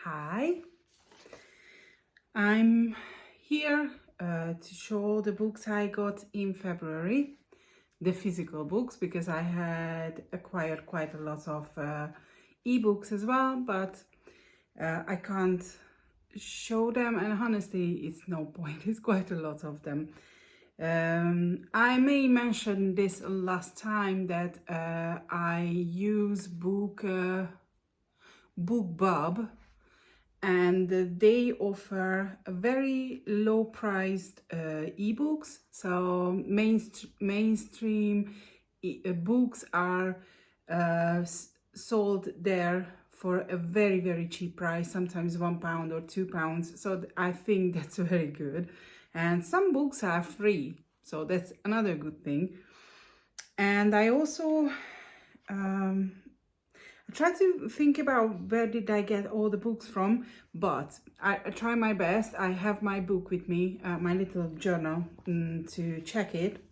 Hi, I'm here to show the books I got in February, the physical books, because I had acquired quite a lot of ebooks as well, but I can't show them, and honestly it's no point, it's quite a lot of them. I may mention this last time that I use BookBub, and they offer a very low priced ebooks. So mainstream books are sold there for a very cheap price, sometimes £1 or £2. So I think that's very good. And some books are free, so that's another good thing. And I also I try to think about where did I get all the books from, but I try my best. I have my book with me, my little journal, to check it.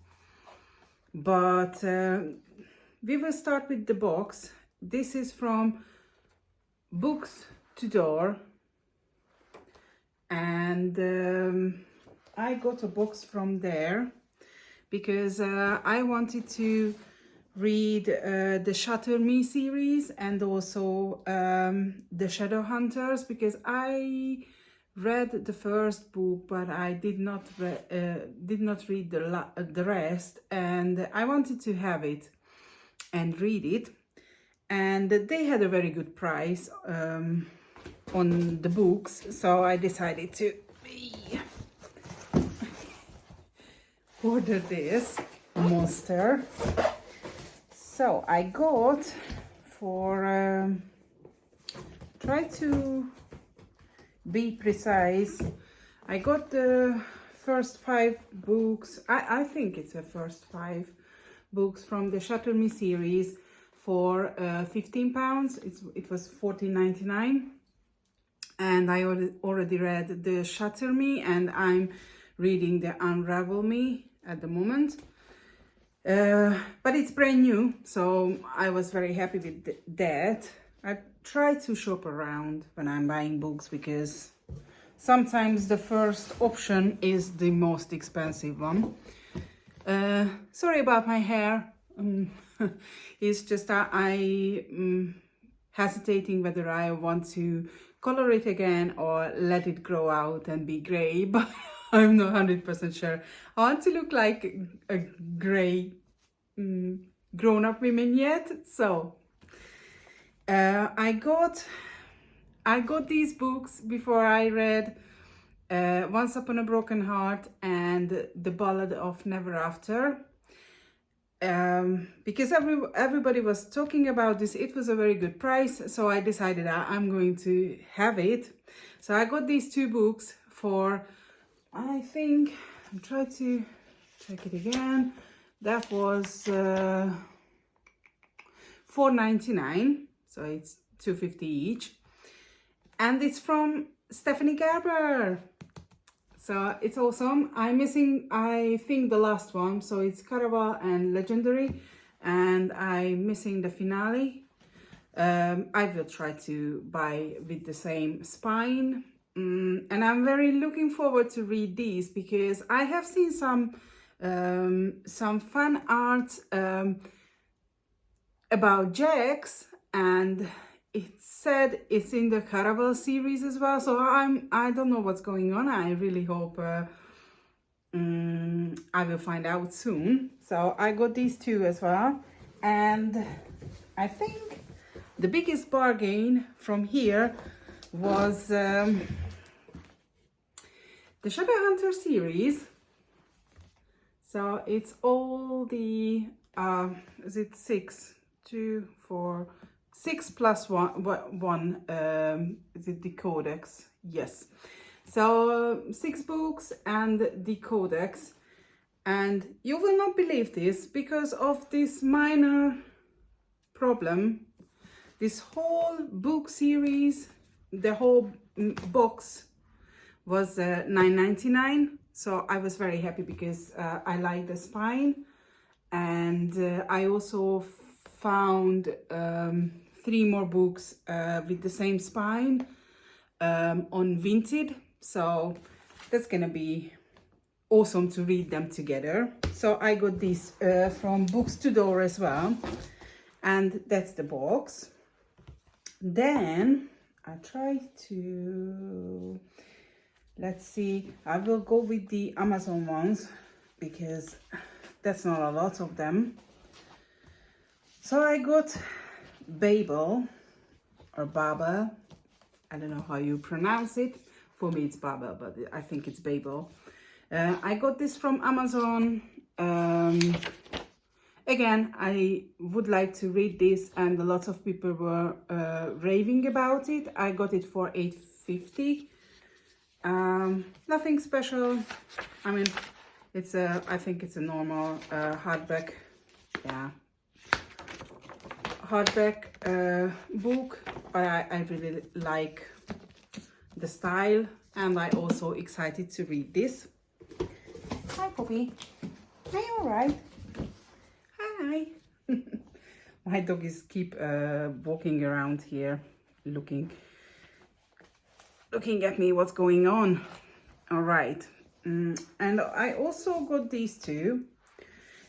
But we will start with the box. This is from Books to Door, and I got a box from there because I wanted to read the Shatter Me series and also the Shadowhunters, because I read the first book but I did not read the rest, and I wanted to have it and read it, and they had a very good price on the books, so I decided to order this monster. So I got for, try to be precise, I got the first 5 books, I think it's the first 5 books from the Shatter Me series for £15. It was £14.99, and I already read the Shatter Me, and I'm reading the Unravel Me at the moment. But it's brand new, so I was very happy with that. I try to shop around when I'm buying books, because sometimes the first option is the most expensive one. Sorry about my hair. It's just I'm hesitating whether I want to color it again or let it grow out and be grey, but I'm not 100% sure. I want to look like a grey grown-up woman yet. So I got these books before I read Once Upon a Broken Heart and The Ballad of Never After, because everybody was talking about this. It was a very good price, so I decided I'm going to have it. So I got these 2 books for, I think, I'll try to check it again, that was $4.99, so it's $2.50 each, and it's from Stephanie Gerber, so it's awesome. I'm missing, I think, the last one, so it's Caraval and Legendary, and I'm missing the finale. I will try to buy with the same spine, and I'm very looking forward to read these, because I have seen some fan art about Jax, and it said it's in the Caraval series as well, so I don't know what's going on. I really hope I will find out soon. So I got these 2 as well, and I think the biggest bargain from here was the Shadowhunter series. So it's all the is it 6 plus 1 is it the codex? Yes, so 6 books and the codex, and you will not believe this, because of this minor problem, this whole book series, the whole box was $9.99. So I was very happy, because I like the spine, and I also found 3 more books with the same spine, on Vinted, so that's gonna be awesome to read them together. So I got this from Books to Door as well, and that's the box. Then I try to, let's see, I will go with the Amazon ones because that's not a lot of them. So I got Babel or Babel, I don't know how you pronounce it. For me it's Babel, but I think it's Babel. I got this from Amazon. Again, I would like to read this, and a lot of people were raving about it. I got it for $8.50. Nothing special. I mean, it's I think it's a normal hardback, yeah, hardback book, but I really like the style, and I also excited to read this. Hi, Poppy. Are you all right? Hi. My dog is keep walking around here, looking at me, what's going on. All right. And I also got these two,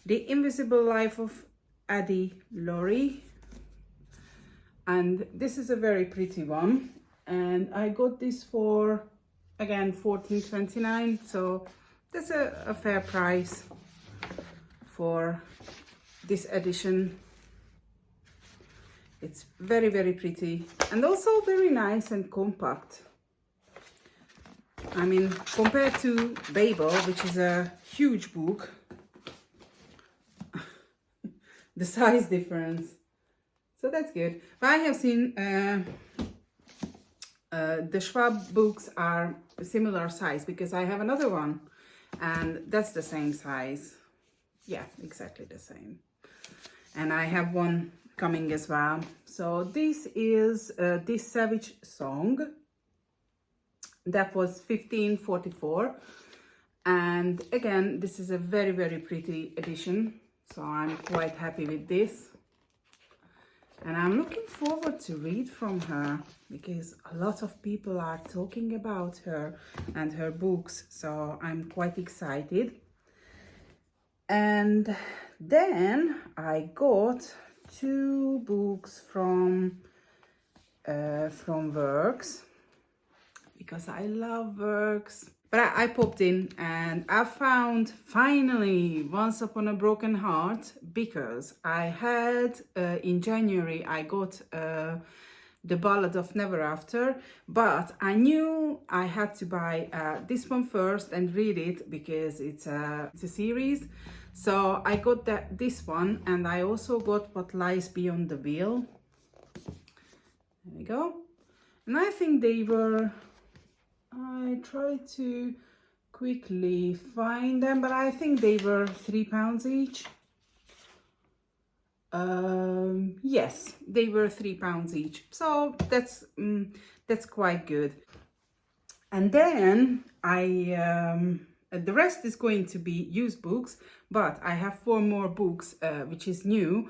The Invisible Life of Addie Laurie, and this is a very pretty one, and I got this for, again, $14.29, so that's a fair price for this edition. It's very, very pretty, and also very nice and compact. I mean, compared to Babel, which is a huge book, the size difference, so that's good. But I have seen the Schwab books are a similar size, because I have another one and that's the same size. Yeah, exactly the same. And I have one coming as well. So this is This Savage Song. That was $15.44. And again, this is a very, very pretty edition. So I'm quite happy with this. And I'm looking forward to read from her, because a lot of people are talking about her and her books. So I'm quite excited. And then I got two books from Works, because I love Works. But I popped in and I found finally Once Upon a Broken Heart, because I had in January I got The Ballad of Never After, but I knew I had to buy this one first and read it, because it's a series. So I got this one, and I also got What Lies Beyond the Veil. There we go. And I think they were, I tried to quickly find them, but I think they were £3 each. Yes, they were £3 each, so that's quite good. And then the rest is going to be used books, but I have 4 more books which is new,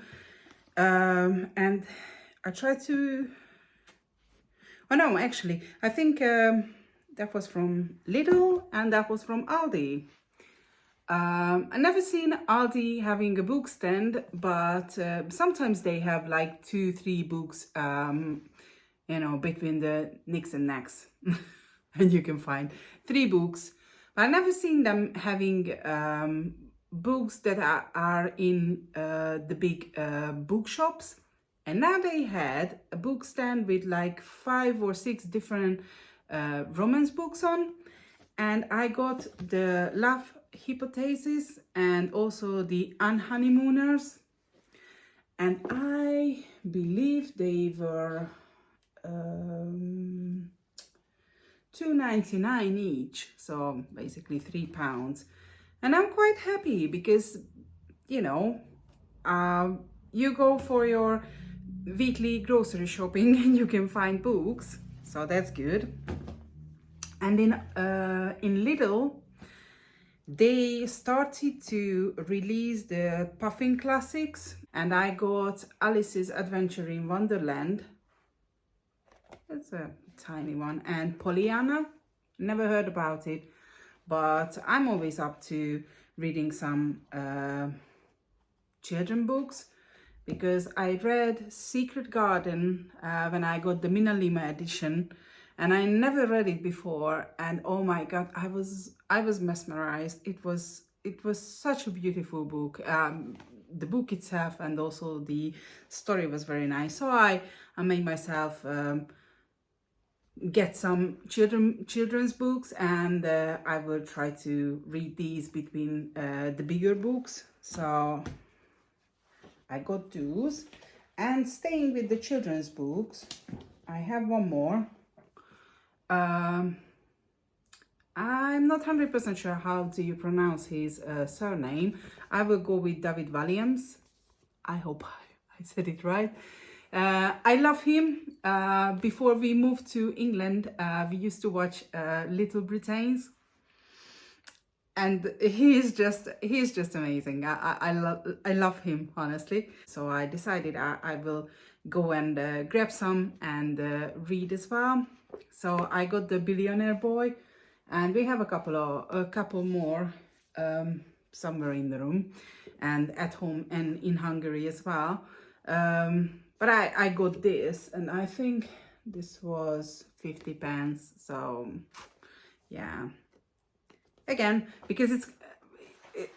and I try to, oh no, actually I think that was from Lidl and that was from Aldi. I never seen Aldi having a book stand, but sometimes they have like 2-3 books, you know, between the nicks and necks. And you can find 3 books. But I never seen them having books that are in the big bookshops. And now they had a book stand with like 5 or 6 different romance books on. And I got the Love Hypothesis and also the Unhoneymooners, and I believe they were $2.99 each, so basically £3. And I'm quite happy, because, you know, you go for your weekly grocery shopping and you can find books, so that's good. And in Lidl, they started to release the Puffin classics, and I got Alice's Adventure in Wonderland. It's a tiny one. And Pollyanna, never heard about it, but I'm always up to reading some children books, because I read Secret Garden when I got the Mina Lima edition, and I never read it before, and oh my god, I was mesmerized. It was such a beautiful book. The book itself and also the story was very nice. So I made myself get some children's books, and I will try to read these between the bigger books. So I got those. And staying with the children's books, I have one more. I'm not 100% sure how do you pronounce his surname. I will go with David Williams. I hope I said it right. I love him. Before we moved to England, we used to watch Little Britain, and he is just amazing. I love him, honestly. So I decided I will go and grab some and read as well. So I got The Billionaire Boy, and we have a couple more somewhere in the room and at home and in Hungary as well. But I got this, and I think this was 50 pence. So yeah, again, because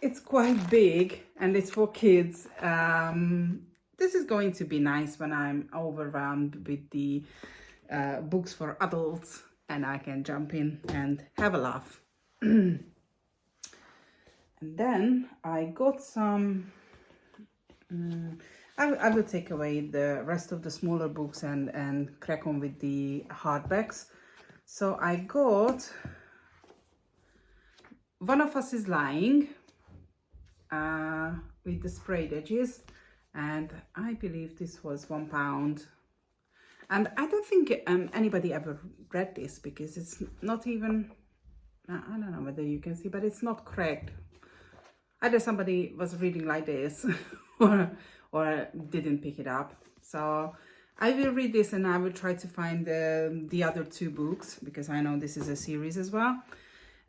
it's quite big and it's for kids, this is going to be nice when I'm overwhelmed with the books for adults, and I can jump in and have a laugh. And then I got some I will take away the rest of the smaller books and crack on with the hardbacks. So I got One of Us is Lying with the sprayed edges, and I believe this was £1. And I don't think anybody ever read this, because it's not even, I don't know whether you can see, but it's not cracked. Either somebody was reading like this or didn't pick it up. So I will read this, and I will try to find the other two books, because I know this is a series as well.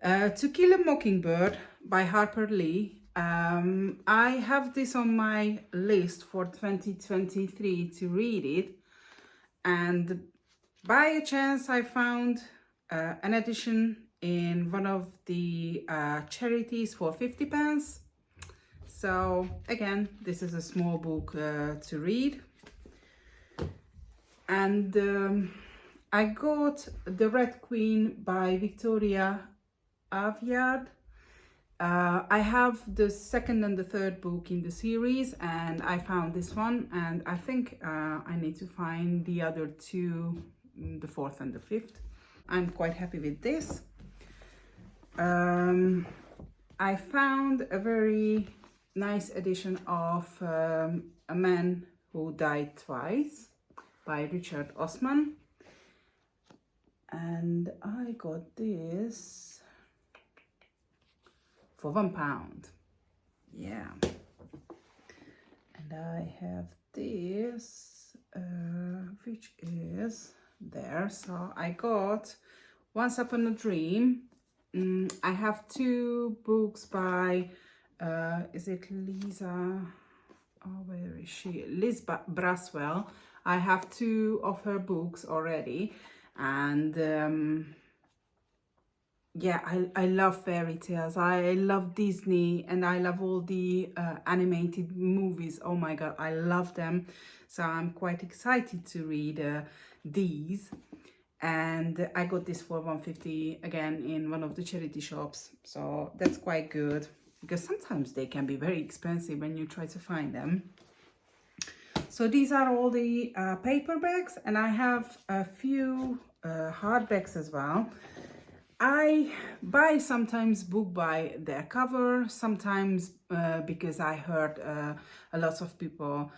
To Kill a Mockingbird by Harper Lee. I have this on my list for 2023 to read it, and by a chance I found an edition in one of the charities for 50 pence. So again, this is a small book to read. And I got The Red Queen by Victoria Aveyard. I have the second and the third book in the series, and I found this one, and I think I need to find the other two, the fourth and the fifth. I'm quite happy with this. I found a very nice edition of A Man Who Died Twice by Richard Osman, and I got this for £1. Yeah. And I have this, which is there. So I got Once Upon a Dream. I have two books by, is it Lisa? Oh, where is she? Liz Braswell. I have two of her books already, and yeah, I love fairy tales. I love Disney, and I love all the animated movies. Oh my god, I love them. So I'm quite excited to read these. And I got this for £1.50 again in one of the charity shops. So that's quite good, because sometimes they can be very expensive when you try to find them. So these are all the paperbacks, and I have a few hardbacks as well. I buy sometimes book by their cover, sometimes because I heard a lot of people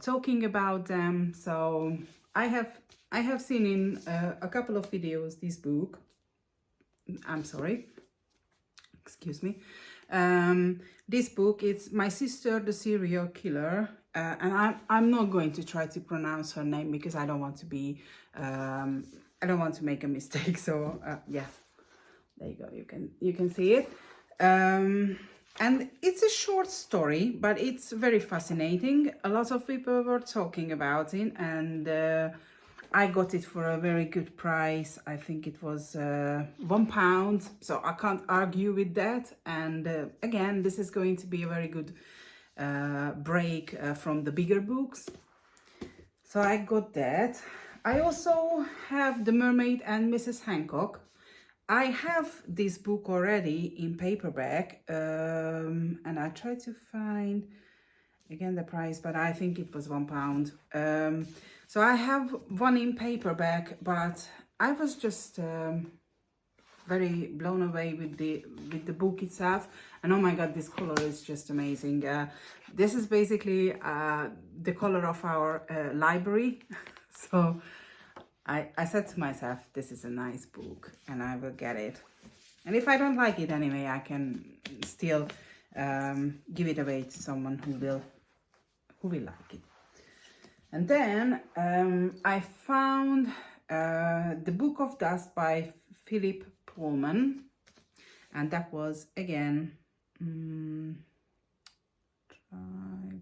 talking about them. So I have seen in a couple of videos this book. I'm sorry, excuse me. This book is My Sister the Serial Killer, and I'm not going to try to pronounce her name because I don't want to be, I don't want to make a mistake. So yeah, there you go. You can see it. And it's a short story, but it's very fascinating. A lot of people were talking about it, and I got it for a very good price. I think it was £1, so I can't argue with that. And again, this is going to be a very good break from the bigger books. So I got that. I also have The Mermaid and Mrs. Hancock. I have this book already in paperback, and I tried to find again the price, but I think it was £1. So I have one in paperback, but I was just very blown away with the book itself. And oh my god, this color is just amazing. This is basically the color of our library. So I said to myself, this is a nice book and I will get it. And if I don't like it anyway, I can still give it away to someone who will like it. And then I found The Book of Dust by Philip Pullman, and that was again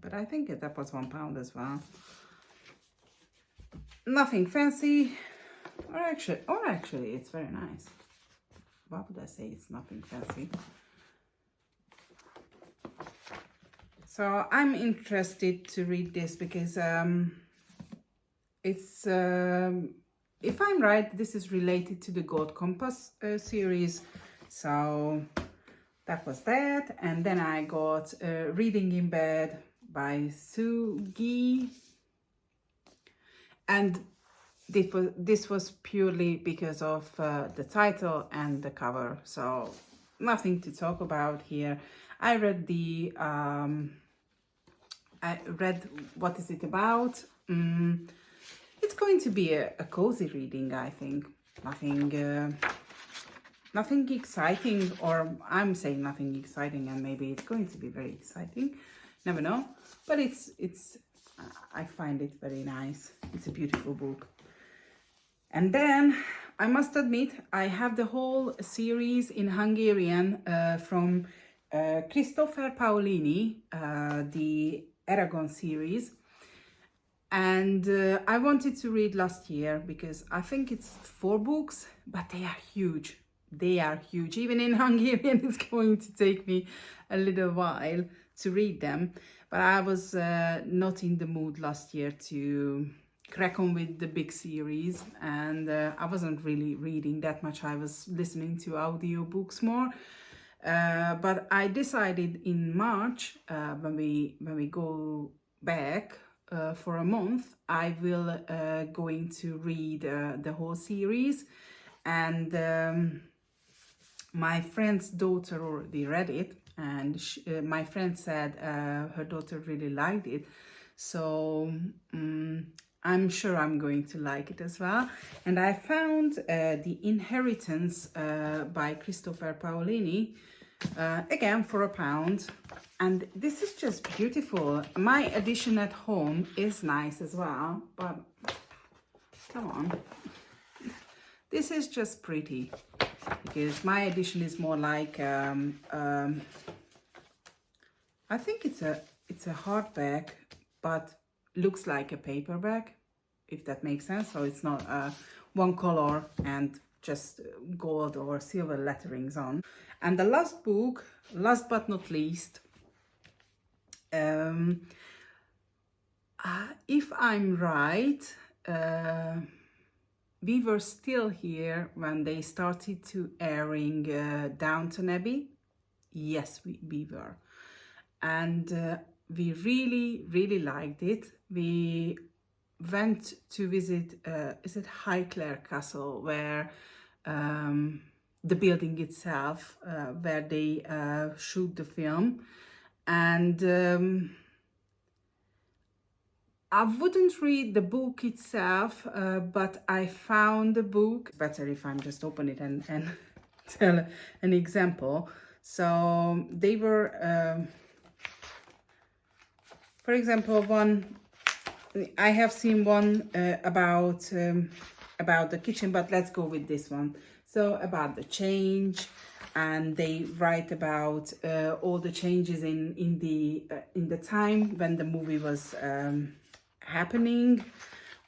but I think that was £1 as well. Nothing fancy, or actually it's very nice. Why would I say it's nothing fancy? So I'm interested to read this because it's if I'm right, this is related to the Gold Compass series. So that was that. And then I got Reading in Bed by Sue Gee. And this was purely because of the title and the cover. So nothing to talk about here. I read what is it about. It's going to be a cozy reading, I think. Nothing exciting, or I'm saying nothing exciting, and maybe it's going to be very exciting. Never know. But it's I find it very nice. It's a beautiful book. And then I must admit, I have the whole series in Hungarian from Christopher Paolini, the Aragon series. And I wanted to read last year because I think it's 4 books, but they are huge. They are huge. Even in Hungarian, it's going to take me a little while to read them. But I was not in the mood last year to crack on with the big series, and I wasn't really reading that much. I was listening to audiobooks more. But I decided in March, when we go back for a month, I will going to read the whole series. And my friend's daughter already read it, and my friend said her daughter really liked it. So I'm sure I'm going to like it as well. And I found The Inheritance by Christopher Paolini, again for £1. And this is just beautiful. My edition at home is nice as well, but come on. This is just pretty, because my edition is more like, I think it's a hardback, but looks like a paperback, if that makes sense. So it's not one color and just gold or silver letterings on. And the last book, last but not least, if I'm right, we were still here when they started to airing Downton Abbey. Yes, we were. And we really liked it. We went to visit, is it Highclere Castle, where the building itself, where they shoot the film. And I wouldn't read the book itself, but I found the book. Better if I'm just open it and tell an example. So they were For example, one I have seen one about the kitchen, but let's go with this one. So about the change, and they write about all the changes in the time when the movie was happening,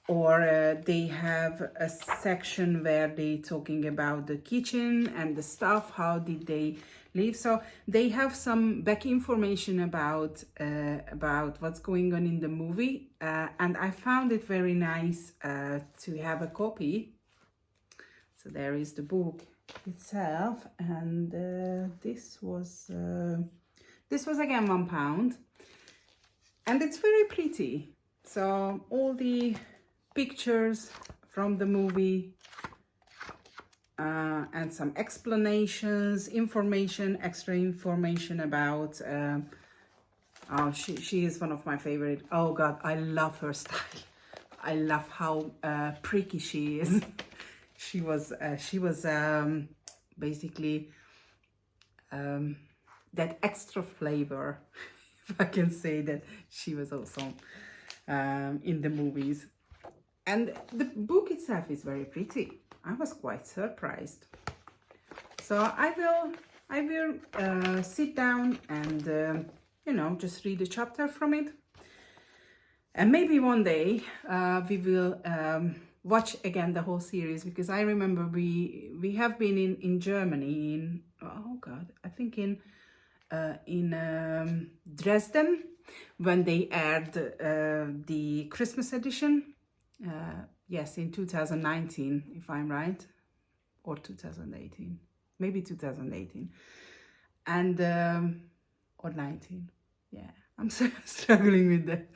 or they have a section where they talking about the kitchen and the stuff, how did they live. So they have some back information about what's going on in the movie, and I found it very nice to have a copy. So there is the book itself, and this was again £1, and it's very pretty. So all the pictures from the movie, and some explanations, extra information about oh, she is one of my favorite. Oh god, I love her style. I love how pricky she is. she was basically that extra flavor, if I can say that. She was also in the movies. And the book itself is very pretty. I was quite surprised. So I will sit down and you know, just read a chapter from it. And maybe one day we will watch again the whole series, because I remember we have been in Germany in, oh god, I think in Dresden, when they aired the Christmas edition. Yes, in 2019, if I'm right, or 2018, maybe 2018, and or 19. Yeah, I'm so struggling with that.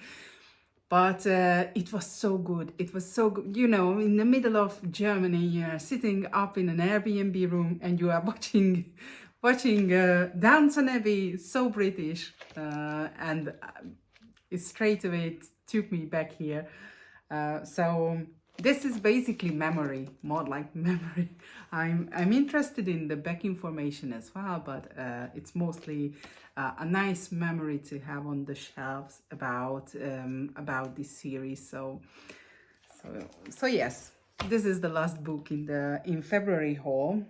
But it was so good. It was so good. You know, in the middle of Germany, you are sitting up in an Airbnb room and you are watching Downton Abbey, so British, and it straight away took me back here. So this is basically memory, more like memory. I'm interested in the back information as well, but it's mostly a nice memory to have on the shelves about this series. So yes, this is the last book in February haul.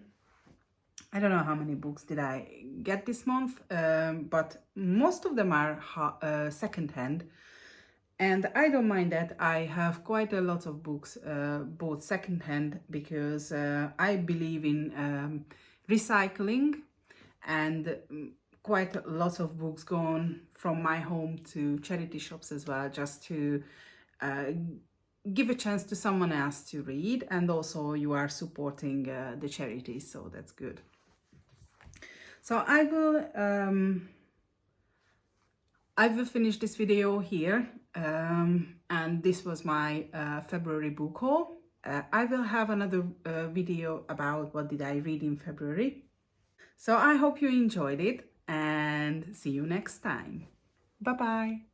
I don't know how many books did I get this month, but most of them are secondhand. And I don't mind that. I have quite a lot of books bought secondhand, because I believe in recycling, and quite a lot of books gone from my home to charity shops as well, just to give a chance to someone else to read, and also you are supporting the charities, so that's good. So I will finish this video here, and this was my February book haul. I will have another video about what did I read in February. So I hope you enjoyed it, and see you next time. Bye bye.